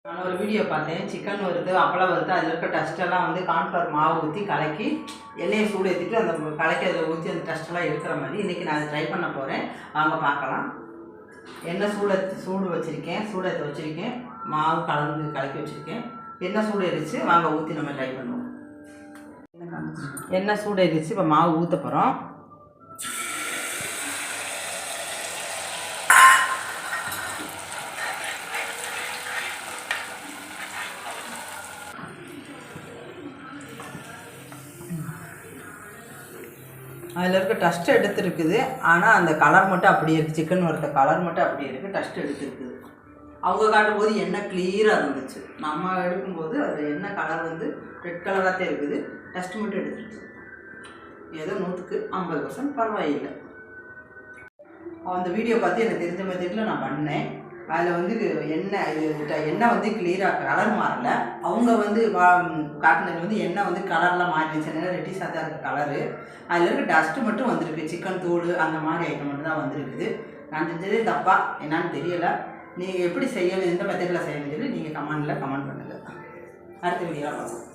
நான் ஒரு வீடியோ பார்த்தேன். சிக்கன் வருது, அப்பளம் வருது, அதில் இருக்க டஸ்ட்டெல்லாம் வந்து கார்ன்ஃப்ளவர் மாவு ஊற்றி கலக்கி எண்ணெயை சூடு ஏற்றிட்டு அந்த கலக்கி அதில் ஊற்றி அந்த டஸ்ட்டெல்லாம் இருக்கிற மாதிரி இன்றைக்கி நான் அதை ட்ரை பண்ண போகிறேன். வாங்க பார்க்கலாம். எண்ணெய் சூடு வச்சுருக்கேன், சூடத்தை வச்சுருக்கேன், மாவு கலக்கி வச்சுருக்கேன். எண்ணெய் சூடு எரிச்சு வாங்க ஊற்றி நம்ம ட்ரை பண்ணுவோம். எண்ணெய் சூடு எரிச்சு இப்போ மாவு ஊற்ற போகிறோம். அதில் இருக்க டஸ்ட்டு எடுத்துருக்குது, ஆனால் அந்த கலர் மட்டும் அப்படியே இருக்குது. சிக்கன் வறுத்த கலர் மட்டும் அப்படியே இருக்குது, டஸ்ட்டு எடுத்துருக்குது. அவங்க காட்டும்போது எண்ணெய் கிளியராக இருந்துச்சு, நம்ம எடுக்கும்போது அது எண்ணெய் கலர் வந்து ரெட் கலராக தான் இருக்குது, டஸ்ட்டு மட்டும் எடுத்துருக்குது. ஏதோ 100க்கு 50% பரவாயில்லை. அந்த வீடியோ பார்த்து எனக்கு தெரிஞ்ச மெத்தடில் நான் பண்ணேன். அதில் வந்து எண்ணெய் வந்து கிளியராக கலர் மாறலை. அவங்க வந்து காட்டினது வந்து எண்ணெய் வந்து கலர்லாம் மாறிடுச்சு, ஏன்னா ரெட்டிஸாக தான் இருக்குது கலரு. அதில் இருக்க டஸ்ட்டு மட்டும் வந்திருக்கு, சிக்கன் தூள் அந்த மாதிரி ஐட்டம் மட்டும் தான் வந்திருக்குது. நான் செஞ்சதே தப்பா என்னான்னு தெரியலை. நீங்கள் எப்படி செய்யணும், எந்த மெத்தடில் செய்யணும்னு சொல்லி நீங்கள் கமெண்ட் பண்ணுங்கள். அடுத்த வீடியோவில் பார்ப்போம்.